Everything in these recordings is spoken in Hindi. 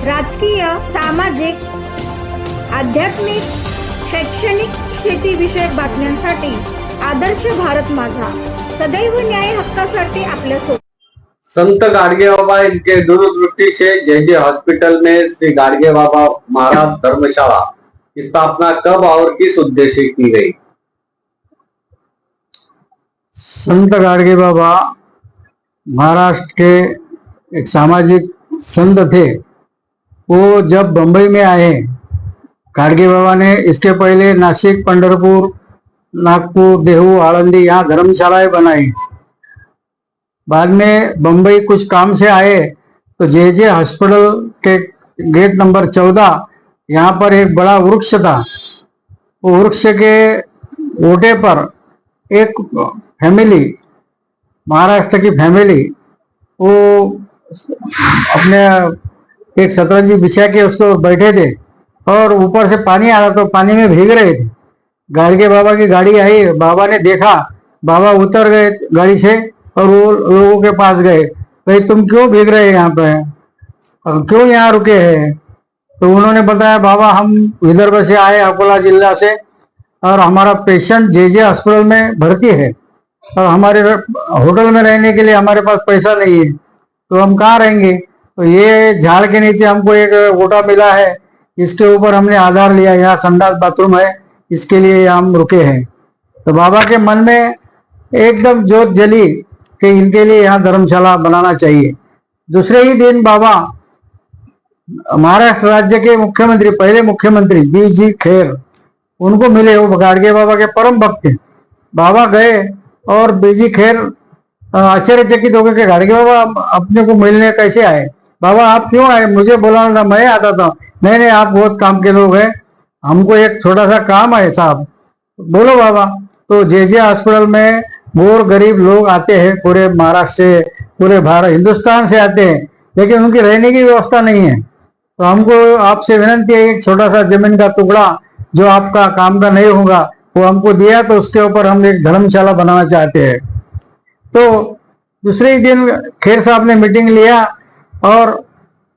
राजकीय, सामाजिक, आध्यात्मिक, शैक्षणिक, शेतीविषयक बातम्यांसाठी आदर्श भारत माझा सदैव न्याय हक्कासाठी आपल्यासोबत। संत गाडगे बाबा इनके दूरदृष्टि से जे हॉस्पिटल में श्री गाडगे बाबा महाराज धर्मशाला की स्थापना कब और किस उद्देश्य की गई? संत गाडगे बाबा महाराष्ट्र के एक सामाजिक संत थे। वो जब बंबई में आए, गाडगे बाबा ने इसके पहले नासिक, पंढरपुर, नागपुर, देहू, आळंदी यहाँ धर्मशालाएं बनाई। बाद में बंबई कुछ काम से आए तो जे हॉस्पिटल के गेट नंबर 14 यहाँ पर एक बड़ा वृक्ष था। वो वृक्ष के ओटे पर एक फैमिली, महाराष्ट्र की फैमिली, वो अपने एक शतरंजी बिछा के उसको बैठे थे और ऊपर से पानी आ रहा तो पानी में भीग रहे थे। गाडगे बाबा की गाड़ी आई, बाबा ने देखा, बाबा उतर गए गाड़ी से और वो लोगों के पास गए, भाई तुम क्यों भीग रहे हैं यहाँ पे और क्यों यहाँ रुके हैं? तो उन्होंने बताया, बाबा हम विदर्भ से आए, अकोला जिला से, और हमारा पेशेंट जे हॉस्पिटल में भर्ती है और हमारे होटल में रहने के लिए हमारे पास पैसा नहीं है, तो हम कहाँ रहेंगे? तो ये झाड़ के नीचे हमको एक ओटा मिला है, इसके ऊपर हमने आधार लिया, यहाँ संडास बाथरूम है, इसके लिए हम रुके हैं। तो बाबा के मन में एकदम जोत जली कि इनके लिए यहाँ धर्मशाला बनाना चाहिए। दूसरे ही दिन बाबा महाराष्ट्र राज्य के मुख्यमंत्री, पहले मुख्यमंत्री बीजी खेर, उनको मिले। वो गाडगे बाबा के परम भक्त थे। बाबा गए और बीजी खेर आश्चर्यचकित हो गए कि गाडगे बाबा अपने को मिलने कैसे आए? बाबा आप क्यों आए? मुझे बोलाना था, मैं आता था। नहीं नहीं, आप बहुत काम के लोग हैं, हमको एक छोटा सा काम है साहब। बोलो बाबा। तो जे हॉस्पिटल में बहुत गरीब लोग आते हैं, पूरे महाराष्ट्र से, पूरे भारत, हिंदुस्तान से आते हैं, लेकिन उनकी रहने की व्यवस्था नहीं है। तो हमको आपसे विनंती है, एक छोटा सा जमीन का टुकड़ा जो आपका काम का नहीं होगा वो हमको दिया, तो उसके ऊपर हम एक धर्मशाला बनाना चाहते हैं। तो दूसरे ही दिन खेर साहब ने मीटिंग लिया और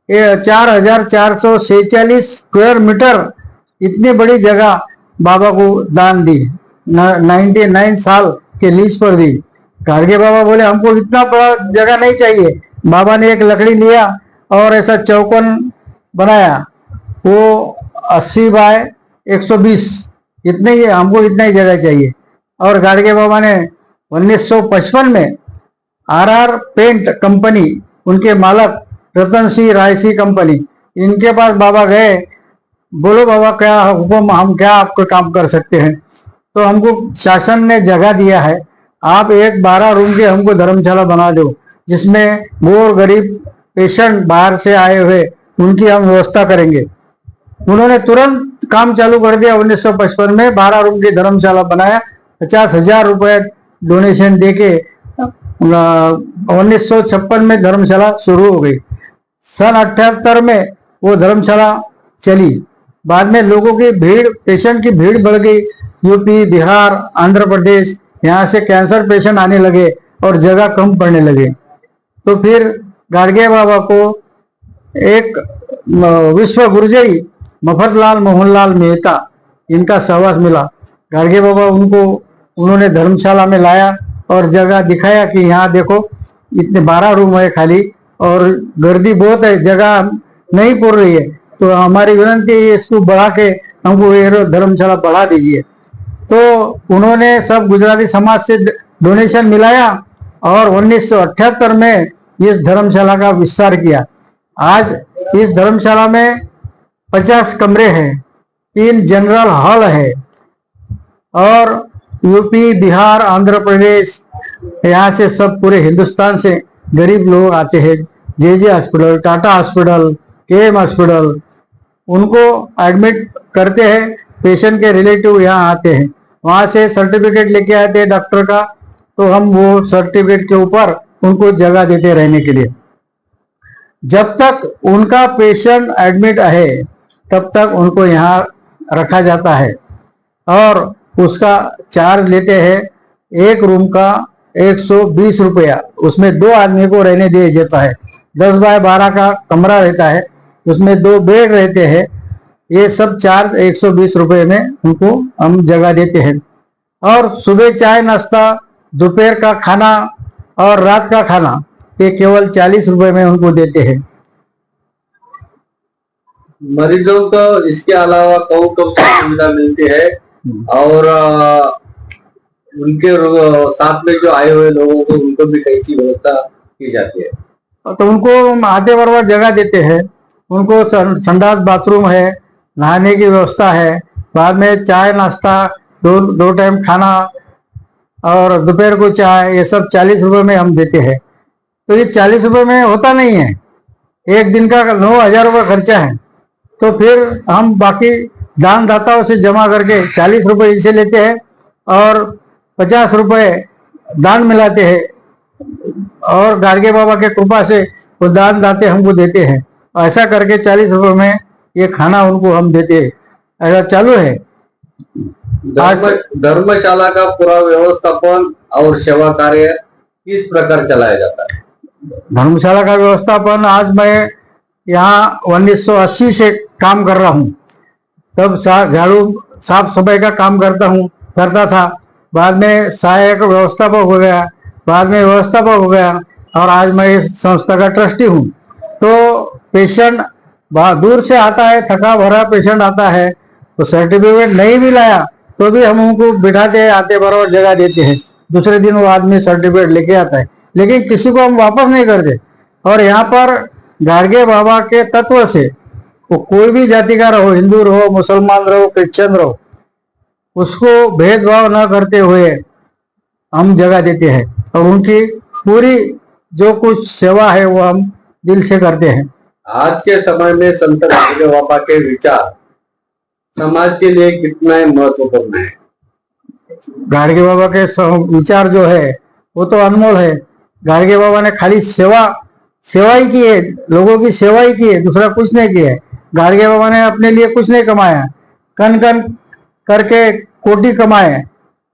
4446 स्क्वायर मीटर इतनी बड़ी जगह बाबा को दान दी, 99 साल के लीज पर दी। गाडगे बाबा बोले हमको इतना बड़ा जगह नहीं चाहिए। बाबा ने एक लकड़ी लिया और ऐसा चौकोन बनाया, वो 80 बाय 120, इतने ही, हमको इतना ही जगह चाहिए। और गाडगे बाबा ने 1955 में RR पेंट कंपनी, उनके मालक रतन सिंह रायसी कंपनी, इनके पास बाबा गए। बोलो बाबा क्या हुक्म, हम क्या आपको काम कर सकते हैं? तो हमको शासन ने जगह दिया है, आप एक 12 रूम के हमको धर्मशाला बना दो, जिसमें बहुत गरीब पेशेंट बाहर से आए हुए उनकी हम व्यवस्था करेंगे। उन्होंने तुरंत काम चालू कर दिया। 1955 में 12 रूम की धर्मशाला बनाया, 50,000 रुपए डोनेशन देके 1956 में धर्मशाला शुरू हो गई। सन 78 में वो धर्मशाला चली। बाद में लोगों की भीड़, पेशेंट की भीड़ बढ़ गई। यूपी, बिहार, आंध्र प्रदेश, यहाँ से कैंसर पेशेंट आने लगे और जगह कम पड़ने लगे। तो फिर गाडगे बाबा को एक विश्व गुरुजई मफतलाल मोहनलाल मेहता, इनका सहवास मिला। गाडगे बाबा उन्होंने धर्मशाला में लाया और जगह दिखाया कि यहाँ देखो इतने 12 रूम है खाली और गर्दी बहुत है, जगह नहीं पूर रही है, तो हमारी विनंती है इसको बढ़ा के हमको ये धर्मशाला बढ़ा दीजिए। तो उन्होंने सब गुजराती समाज से डोनेशन मिलाया और 1978 में इस धर्मशाला का विस्तार किया। आज इस धर्मशाला में 50 कमरे हैं, 3 जनरल हॉल है और यूपी, बिहार, आंध्र प्रदेश, यहाँ से सब पूरे हिंदुस्तान से गरीब लोग आते हैं। J hospital, Tata hospital, KM hospital, उनको एडमिट करते हैं। पेशेंट के रिलेटिव यहाँ आते हैं, वहां से सर्टिफिकेट लेके आते हैं डॉक्टर का, तो हम वो सर्टिफिकेट के ऊपर उनको जगह देते रहने के लिए। जब तक उनका पेशेंट एडमिट है तब तक उनको यहाँ रखा जाता है और उसका चार्ज लेते हैं एक रूम का 120 रुपया। उसमें 2 आदमी को रहने दिया जाता है। 10 बाय 12 का कमरा रहता है, उसमें 2 बेड रहते हैं। ये सब चार्ज 120 रुपए में उनको हम जगह देते हैं। और सुबह चाय नाश्ता, दोपहर का खाना और रात का खाना ये केवल 40 रुपए में उनको देते हैं। मरीजों को इसके अलावा कौन कौन सी सुविधा मिलती है और उनके साथ में जो आए हुए लोगों को उनको भी कैसी व्यवस्था की जाती है? तो उनको हम आधे बराबर जगह देते हैं। उनको संडास बाथरूम है, नहाने की व्यवस्था है, बाद में चाय नाश्ता, दो टाइम खाना और दोपहर को चाय, ये सब 40 रुपए में हम देते हैं। तो ये 40 रुपए में होता नहीं है, एक दिन का 9,000 रुपये खर्चा है। तो फिर हम बाकी दान दाताओं से जमा करके 40 रुपए इनसे लेते हैं और 50 रुपए दान मिलाते हैं और गाडगे बाबा के कृपा से वो दान दाते हमको देते हैं। ऐसा करके 40 रुपए में ये खाना उनको हम देते हैं। ऐसा चालू है। धर्मशाला का पूरा व्यवस्थापन और सेवा कार्य किस प्रकार चलाया जाता है? धर्मशाला का व्यवस्थापन आज मैं यहाँ 1980 से काम कर रहा हूँ। तब झाड़ू साफ सफाई का काम करता था। बाद में सहायक व्यवस्थापक हो गया, बाद में व्यवस्थापक हो गया और आज मैं इस संस्था का ट्रस्टी हूँ। तो पेशेंट दूर से आता है, थका भरा पेशेंट आता है, तो सर्टिफिकेट नहीं भी लाया तो भी हम उनको बिठाते आते बराबर जगह देते हैं। दूसरे दिन वो आदमी सर्टिफिकेट लेके आता है, लेकिन किसी को हम वापस नहीं करते। और यहाँ पर गाडगे बाबा के तत्व से वो कोई भी जाति का रहो, हिंदू रहो, मुसलमान रहो, क्रिश्चियन रहो, उसको भेदभाव न करते हुए हम जगह देते हैं और उनकी पूरी जो कुछ सेवा है वो हम दिल से करते हैं। आज के समय में संत गाडगे बाबा के विचार समाज के लिए कितना महत्वपूर्ण है? गाडगे बाबा के विचार जो है वो तो अनमोल है। गाडगे बाबा ने खाली सेवा ही की है, लोगों की सेवा ही की है, दूसरा कुछ नहीं किया है। गाडगे बाबा ने अपने लिए कुछ नहीं कमाया, कन कन करके कोटी कमाए,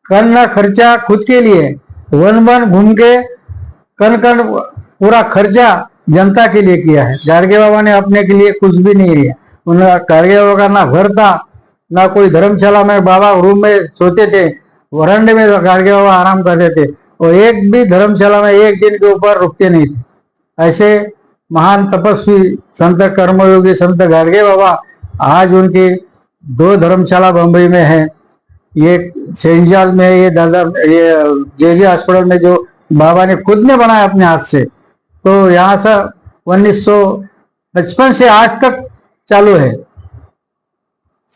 करना खर्चा खुद के लिए, वन वन घूम के कन कन पूरा खर्चा जनता के लिए किया है। गाडगे बाबा ने अपने के लिए कुछ भी नहीं लिया। उनका गाडगे बाबा का ना घर था, ना कोई धर्मशाला में बाबा रूम में सोते थे, वरांडे में गाडगे बाबा आराम करते थे और एक भी धर्मशाला में एक दिन के ऊपर रुकते नहीं थे। ऐसे महान तपस्वी संत कर्मयोगी संत गाडगे बाबा आज उनकी 2 धर्मशाला बम्बई में है। ये सेंट जॉर्ज में, ये जे हॉस्पिटल में जो बाबा ने खुद ने बनाया अपने हाथ से। तो यहाँ से 1955 से आज तक चालू है।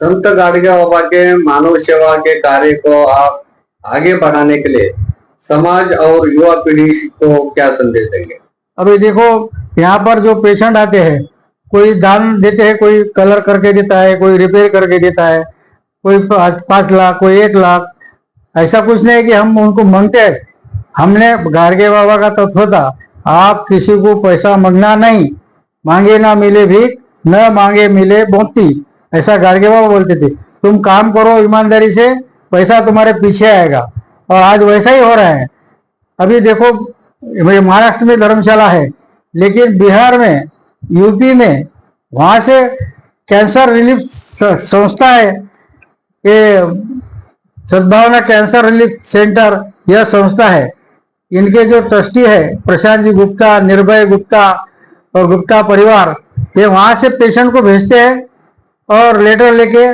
संत गाडगे बाबा के मानव सेवा के कार्य को आप आगे बढ़ाने के लिए समाज और युवा पीढ़ी को क्या संदेश देंगे? अभी देखो यहाँ पर जो पेशेंट आते हैं, कोई दान देते हैं, कोई कलर करके देता है, कोई रिपेयर करके देता है, कोई 5 लाख, कोई 1 लाख। ऐसा कुछ नहीं है कि हम उनको मांगते हैं। हमने गाडगे बाबा का तत्व था, आप किसी को पैसा मांगना नहीं, मांगे ना मिले भीख, न मांगे मिले मोती, ऐसा गाडगे बाबा बोलते थे। तुम काम करो ईमानदारी से, पैसा तुम्हारे पीछे आएगा। और आज वैसा ही हो रहा है। अभी देखो महाराष्ट्र में धर्मशाला है, लेकिन बिहार में, यूपी में, वहां से कैंसर रिलीफ संस्था है, ये सद्भावना कैंसर रिलीफ सेंटर, यह संस्था है। इनके जो ट्रस्टी है प्रशांत जी गुप्ता, निर्भय गुप्ता और गुप्ता परिवार, ये वहां से पेशेंट को भेजते हैं और लेटर लेके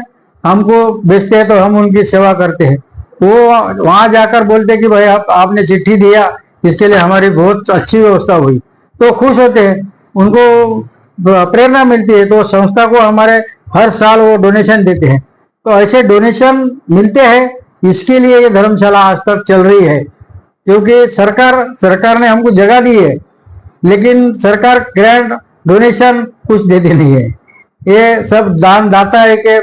हमको भेजते हैं, तो हम उनकी सेवा करते हैं। वो वहां जाकर बोलते हैं कि भाई आपने चिट्ठी दिया, इसके लिए हमारी बहुत अच्छी व्यवस्था हुई, तो खुश होते हैं, उनको प्रेरणा मिलती है। तो संस्था को हमारे हर साल वो डोनेशन देते हैं। तो ऐसे डोनेशन मिलते हैं, इसके लिए ये धर्मशाला आज तक चल रही है। क्योंकि सरकार ने हमको जगह दी है, लेकिन सरकार ग्रांट डोनेशन कुछ देती नहीं है। ये सब दान दाता है कि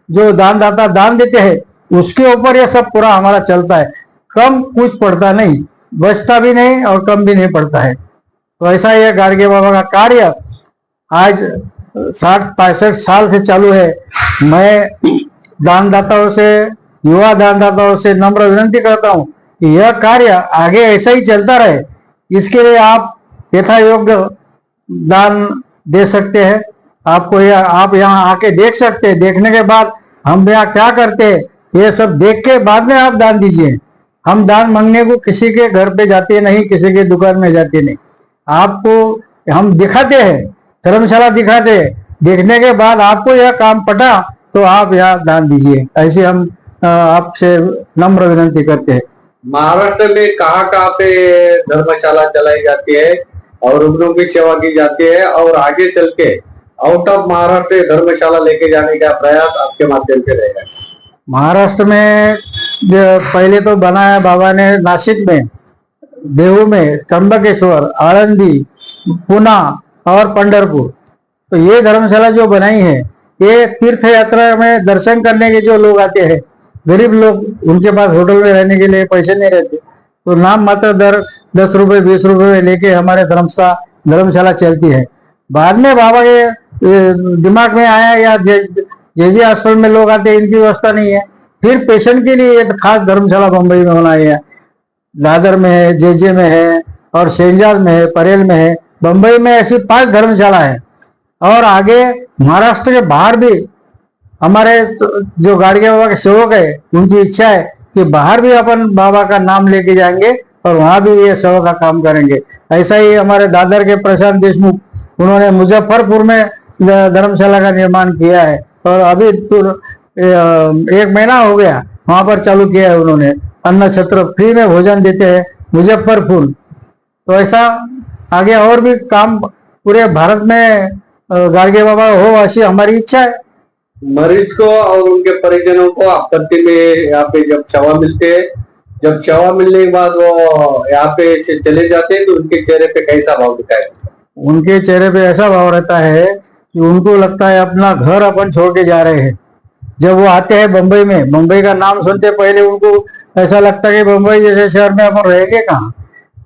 जो दान दाता दान देते हैं उसके ऊपर ये सब पूरा हमारा चलता है। कम कुछ पड़ता नहीं, बचता भी नहीं और कम भी नहीं पड़ता है। तो ऐसा ये गाडगे बाबा का कार्य आज 60-65 साल से चालू है। मैं दानदाताओं से, युवा दानदाताओं से नम्र विनती करता हूं कि यह कार्य आगे ऐसा ही चलता रहे। इसके लिए आप यथा योग्य दान दे सकते हैं आपको। आप यहाँ आके देख सकते हैं। देखने के बाद हम यहाँ क्या करते हैं ये सब देख के बाद में आप दान दीजिए। हम दान मांगने को किसी के घर पे जाते नहीं, किसी के दुकान में जाते नहीं। आपको हम दिखाते हैं, धर्मशाला दिखाते हैं। देखने के बाद आपको यह काम पटा तो आप यहाँ दान दीजिए। ऐसे हम आपसे नम्र विनती करते हैं। महाराष्ट्र में कहाँ पे धर्मशाला चलाई जाती है और रुग्णों की सेवा की जाती है, और आगे चल के आउट ऑफ महाराष्ट्र धर्मशाला लेके जाने का प्रयास आपके माध्यम से रहेगा? महाराष्ट्र में पहले तो बनाया बाबा ने नासिक में, देहू में, त्र्यंबकेश्वर, आळंदी, पुणे और पंढरपुर। तो ये धर्मशाला जो बनाई है ये तीर्थ यात्रा में दर्शन करने के जो लोग आते हैं, गरीब लोग, उनके पास होटल में रहने के लिए पैसे नहीं रहते, तो नाम मात्र दर 10 रुपए 20 रुपए लेके हमारे धर्मशाला चलती है। बाद में बाबा के दिमाग में आया या जे हॉस्पिटल में लोग आते हैं, इनकी व्यवस्था नहीं है, फिर पेशेंट के लिए एक खास धर्मशाला मुंबई में बनाई है। दादर में है, जे में है, और सेंजाल में है, परेल में है। मुंबई में ऐसी 5 धर्मशाला है। और आगे महाराष्ट्र के बाहर भी हमारे जो गाड़गे बाबा के सेवक है, उनकी इच्छा है कि बाहर भी अपन बाबा का नाम लेके जाएंगे और वहां भी ये सेवा का काम करेंगे। ऐसा ही हमारे दादर के प्रशांत देशमुख, उन्होंने मुजफ्फरपुर में धर्मशाला का निर्माण किया है, और अभी तो 1 महीना हो गया वहां पर चालू किया है उन्होंने। अन्न छत्र फ्री में भोजन देते हैं मुजफ्फरपुर। तो ऐसा आगे और भी काम पूरे भारत में गाड़गे बाबा हो, ऐसी हमारी इच्छा है। मरीज को और उनके परिजनों को आपत्ति में यहाँ पे जब शवा मिलते हैं, जब शवा मिलने के बाद वो यहाँ पे से चले जाते हैं, तो उनके चेहरे पे कैसा भाव दिखाई देता है? उनके चेहरे पे ऐसा भाव रहता है कि उनको लगता है अपना घर अपन छोड़ के जा रहे हैं। जब वो आते हैं मुंबई में, मुंबई का नाम सुनते पहले उनको ऐसा लगता है कि मुंबई जैसे शहर में अपन रहेंगे कहाँ।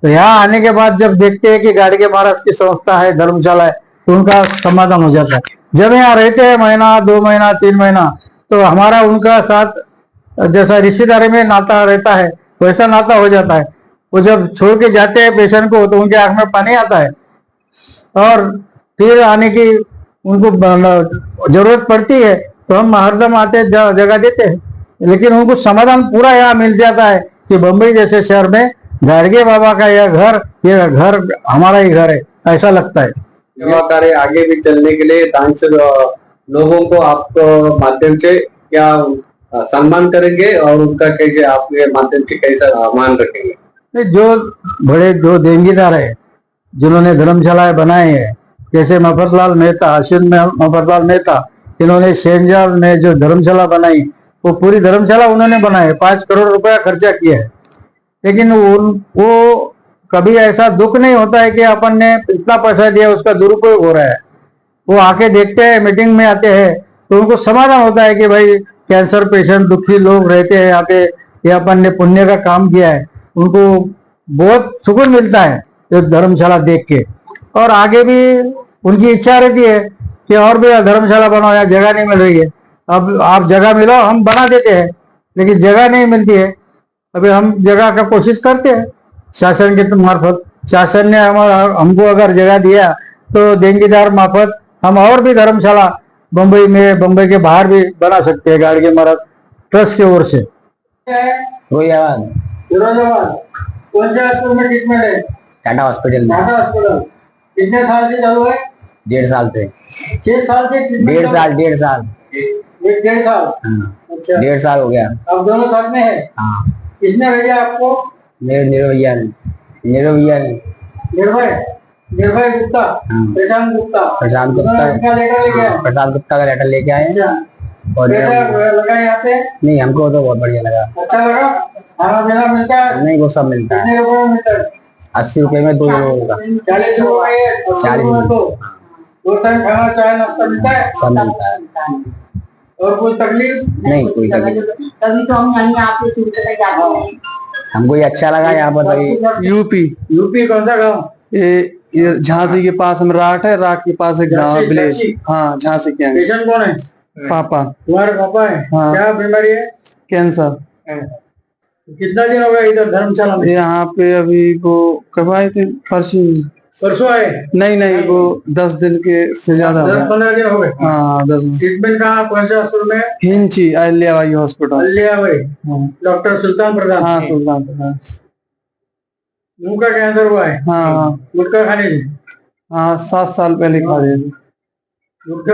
तो यहाँ आने के बाद जब देखते हैं कि गाड़गे महाराज की संस्था है, धर्मशाला है, तो उनका समाधान हो जाता है। जब यहाँ रहते हैं महीना, 2 महीना, 3 महीना, तो हमारा उनका साथ जैसा रिश्तेदारी में नाता रहता है वैसा नाता हो जाता है। वो जब छोड़ के जाते हैं पेशेंट को तो उनके आंख में पानी आता है, और फिर आने की उनको जरूरत पड़ती है तो हम हरदम आते जगह देते हैं। लेकिन उनको समाधान पूरा यहाँ मिल जाता है कि मुंबई जैसे शहर में गाड़गे बाबा का यह घर हमारा ही घर है, ऐसा लगता है। सेवा कार्य आगे भी चलने के लिए दानश लोगों को आपको माध्यम से क्या सम्मान करेंगे, और उनका कैसे आपके माध्यम से कैसा मान रखेंगे? जो देंगीदार है, जिन्होंने धर्मशालाएं बनाए हैं, जैसे मफतलाल मेहता, अश्विन में मफतलाल मेहता, इन्होंने सेंजाल में जो धर्मशाला बनाई, वो पूरी धर्मशाला उन्होंने बनाई, 5 करोड़ रुपया खर्चा किया है। लेकिन वो कभी ऐसा दुख नहीं होता है कि अपन ने इतना पैसा दिया उसका दुरुपयोग हो रहा है। वो आके देखते हैं, मीटिंग में आते हैं, तो उनको समाधान होता है कि भाई कैंसर पेशेंट, दुखी लोग रहते हैं यहाँ पे, ये अपन ने पुण्य का काम किया है। उनको बहुत सुकून मिलता है ये धर्मशाला देख के। और आगे भी उनकी इच्छा रहती है कि और भी धर्मशाला बनाओ, यहाँ जगह नहीं मिल रही है। अब आप जगह मिलो, हम बना देते हैं, लेकिन जगह नहीं मिलती है। अभी हम जगह का कोशिश करते हैं शासन के मार्फत। शासन ने हमको अगर जगह दिया तो देंगीदार मार्फत हम और भी धर्मशाला मुंबई में, मुंबई के बाहर भी बना सकते हैं गाड़गे महाराज ट्रस्ट की ओर से। फिरोजाबाद कौन से हॉस्पिटल में ट्रीटमेंट है? टाटा हॉस्पिटल में। टाटा हॉस्पिटल कितने साल से चालू है? 1.5 साल से। 6 साल से? 1.5 साल। 1.5 साल। अच्छा, 1.5 साल हो गया। अब दोनों साथ में है? हाँ। किसने भेजा आपको? निर्भय गुप्ता, प्रशांत गुप्ता का लेटर लेके आए। और लगा यहाँ पे? नहीं, हमको तो बहुत बढ़िया लगा। अच्छा लगा? खाना पीना मिलता है? नहीं, वो सब मिलता है। कितने रुपए में मिलता है? 80 रुपए में 2 लोगों का। 40 रुपए 40 2 टाइम खाना, चाय, नाश्ता मिलता है? सब मिलता है। और कोई तकलीफ? नहीं, कोई तकलीफ। तभी तो हम यहाँ आके जाते हैं। हमको ये अच्छा लगा यहाँ पर। तभी यूपी कौन सा गाँव? ये झांसी के पास में राठ है, राठ के पास एक गाँव है, विलेज। हाँ, झांसी के। पेशेंट कौन है? पापा। तुम्हारे पापा है? हाँ। क्या बीमारी है? कैंसर। कितना दिन हो गया इधर धर्मशाला में? यहाँ पे अभी वो कब आए थे? परसों। परसों आए? नहीं नहीं, वो 10 दिन के से ज्यादा हो गया। 10-15 दिन हो गए। हाँ 10 दिन। ट्रीटमेंट कहाँ, कौन से हॉस्पिटल में? हिंची अहिल्याबाई हॉस्पिटल। अहिल्याबाई, हाँ डॉक्टर सुल्तान प्रधान। हाँ, सुल्तान प्रधान। मुंह का कैंसर हुआ है? हाँ गुटखा खाने से? हाँ, 7 साल पहले खा रहे थे। गुटखा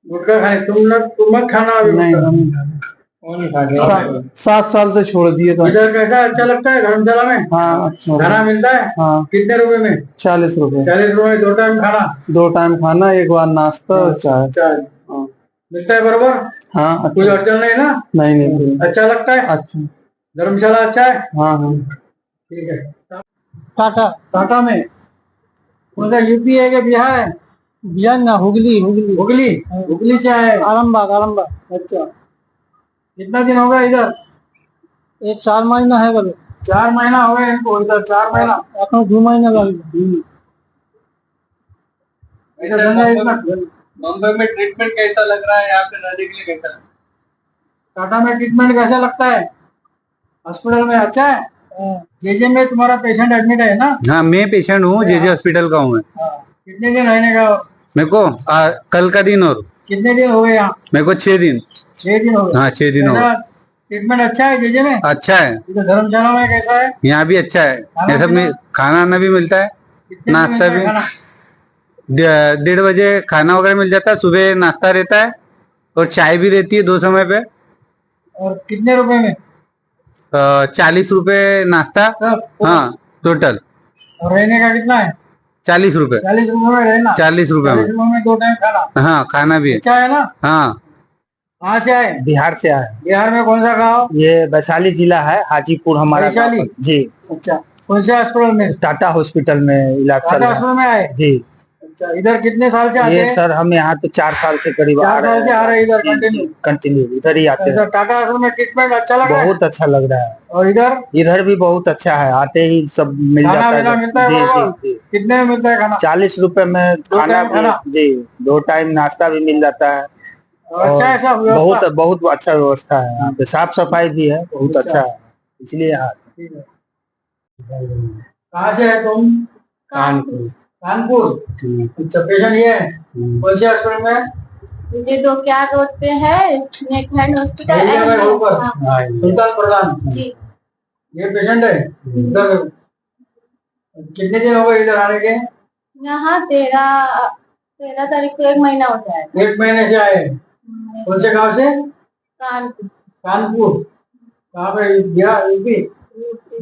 गुटखा खाने तुम मत खाना अभी नहीं गुटखा। हम वो नहीं खा रहे। 7 साल से छोड़ दिए था। इधर कैसा अच्छा लगता है धर्मशाला में? हाँ अच्छा। खाना मिलता है? हाँ कितने रुपए में? 40 रुपए। 40 रुपए में 2 टाइम खाना? 2 टाइम खाना, एक बार नाश्ता और चाय। चाय हाँ मिलता है बरोबर? हाँ कोई अच्छा। अड़चन नहीं ना? नहीं नहीं अच्छा लगता है? अच्छा। धर्मशाला अच्छा है? हाँ हाँ। ठीक है। टाटा, टाटा में कौन सा, यूपी है कि बिहार है? बिहार ना, हुगली हुगली हुगली? हुगली से आए? आलमबाग आलमबाग। अच्छा, कितना दिन हो गया इधर? एक 4 महीना है बोले। 4 महीना हो गए इनको इधर? 4 महीना? এখন 2 महीना लगे। ऐसा धंधा इतना। मुंबई में ट्रीटमेंट कैसा लग रहा है, यहाँ पे रहने के लिए कैसा लग टाटा में ट्रीटमेंट कैसा लगता है? हॉस्पिटल में अच्छा है? जेजे में तुम्हारा पेशेंट एडमिट है ना? हाँ, मैं पेशेंट हूँ, जेजे हॉस्पिटल का हूँ मैं। कितने दिन रहने का? मेरे को कल का दिन और कितने दिन हो गए यहाँ? मेरे को 6 दिन। 6 दिन हो गए। हाँ 6 दिन हो गए। ट्रीटमेंट अच्छा है जेजे में? अच्छा है, इधर धर्मशाला में कैसा है? यहाँ भी अच्छा है। खाना ये सब में खाना वाना भी मिलता है, कितने दिन नाश्ता मिलता है भी। खाना? 1:30 बजे खाना वगैरह मिल जाता है, सुबह नाश्ता रहता है और चाय भी रहती है 2 समय पे। और कितने रुपए में? 40 रुपए नाश्ता। सब? हाँ टोटल और रहने का कितना है? 40 रुपए। 40 रुपए में रहना? 40 रुपए 40 में। रुपए में 2 टाइम खाना? हाँ खाना भी है। अच्छा है ना? हाँ कहाँ से आए? बिहार से आए। बिहार में कौन सा गाँव? ये वैशाली जिला है, हाजीपुर हमारा गाँव। वैशाली? जी। अच्छा, कौन से हॉस्पिटल में? टाटा हॉस्पिटल में इलाज चल टाटा रहा है। हॉस्पिटल में आए? जी। अच्छा, इधर कितने साल से आते ये हैं? सर हम यहाँ तो 4 साल से करीब 4 साल से आ रहे हैं इधर जी, कंटिन्यू? जी, कंटिन्यू इधर ही आते हैं। इधर टाटा हॉस्पिटल में ट्रीटमेंट अच्छा लग रहा है? बहुत अच्छा लग रहा है। और इधर इधर भी बहुत अच्छा है, आते ही सब मिल खाना जाता वाना है। मिलता है जी बराबर? जी जी। कितने में मिलता है खाना? 40 रुपए में 2 खाना टाइम खाना? भी। जी 2 टाइम नाश्ता भी मिल जाता है। और अच्छा है सब बहुत व्यवस्था? बहुत अच्छा व्यवस्था है यहाँ पे, साफ सफाई भी है, बहुत अच्छा। अच्छा है, इसलिए यहाँ। ठीक है। कहाँ से है तुम? कानपुर। कानपुर? अच्छा, पेशेंट ये है? कौन से हॉस्पिटल में? ये दो क्या रोड पे है, नेक हैंड हॉस्पिटल। अहिल्याबाई रोड पर? हाँ, सुल्तान प्रधान जी। ये पेशेंट है इधर? कितने दिन हो गए इधर आने के? यहाँ 13 तारीख को 1 महीना हो जाएगा। 1 महीने से आए? कौन से गांव से? कानपुर। कानपुर? कहाँ पे? बिहार? यूपी?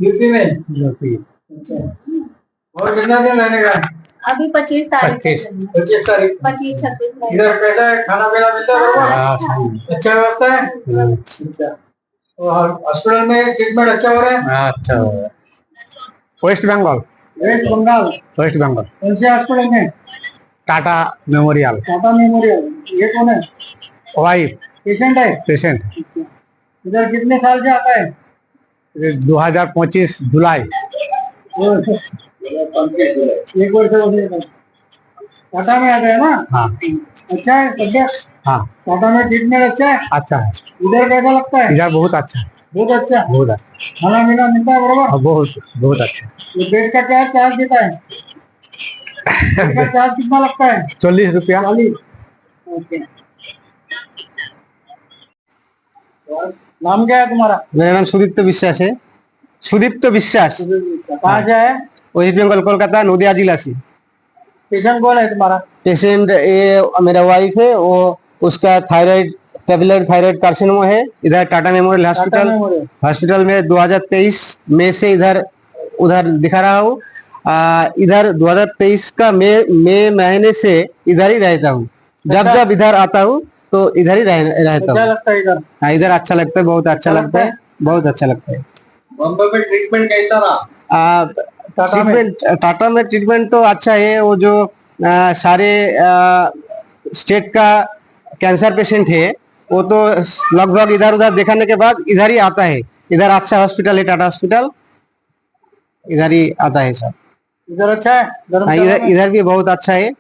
यूपी में? अच्छा, और कितना दिन रहने का? अभी 25 तारीख को। 25 तारीख? 25-26 तारीख। इधर कैसा है, खाना पीना मिलता है बराबर? हाँ, अच्छा। अच्छा व्यवस्था है? अच्छा, और हॉस्पिटल में ट्रीटमेंट अच्छा हो रहा है? अच्छा हो गया। वेस्ट बंगाल। वेस्ट बंगाल? वेस्ट बंगाल कौन से हॉस्पिटल में? टाटा मेमोरियल। टाटा मेमोरियल। ये कौन है? वाइफ पेशेंट है? पेशेंट। इधर कितने साल से आता है? 2025 जुलाई। एक वर्ष हो गया। टाटा में आता है ना? हाँ अच्छा है तबियत? हाँ टाटा में ट्रीटमेंट अच्छा है? अच्छा है, इधर कैसा लगता है? इधर बहुत अच्छा है, बहुत अच्छा। बहुत अच्छा। खाना पीना मिलता है बराबर? हाँ, बहुत अच्छा। ये बेड का क्या चार्ज देता है? बेड का चार्ज कितना लगता है? 40 रुपया। 40? ओके। और नाम क्या है तुम्हारा? मेरा नाम सुदीप्त विश्वास है। सुदीप्त विश्वास। कहाँ से है? वेस्ट बंगाल, कोलकाता, नदिया जिला से। पेशेंट कौन है तुम्हारा? पेशेंट ये मेरा वाइफ है, वो उसका थायराइड, पेपिलर थायराइड कार्सिनोमा है। इधर टाटा मेमोरियल हॉस्पिटल में 2023 मई से इधर उधर दिखा रहा हूँ। इधर 2023 का मई महीने से इधर ही रहता हूँ। जब जब इधर आता हूँ तो इधर ही रहता क्या हूँ। लगता है इधर? हाँ इधर अच्छा लगता है, बहुत अच्छा लगता है, बहुत अच्छा लगता है। मुंबई में ट्रीटमेंट कैसा रहा? टाटा में ट्रीटमेंट तो अच्छा है। वो जो सारे स्टेट का कैंसर पेशेंट है वो तो लगभग इधर उधर दिखाने के बाद इधर ही आता है। इधर अच्छा हॉस्पिटल है, टाटा हॉस्पिटल, इधर ही आता है सब। इधर अच्छा है? हाँ, इधर भी बहुत अच्छा है।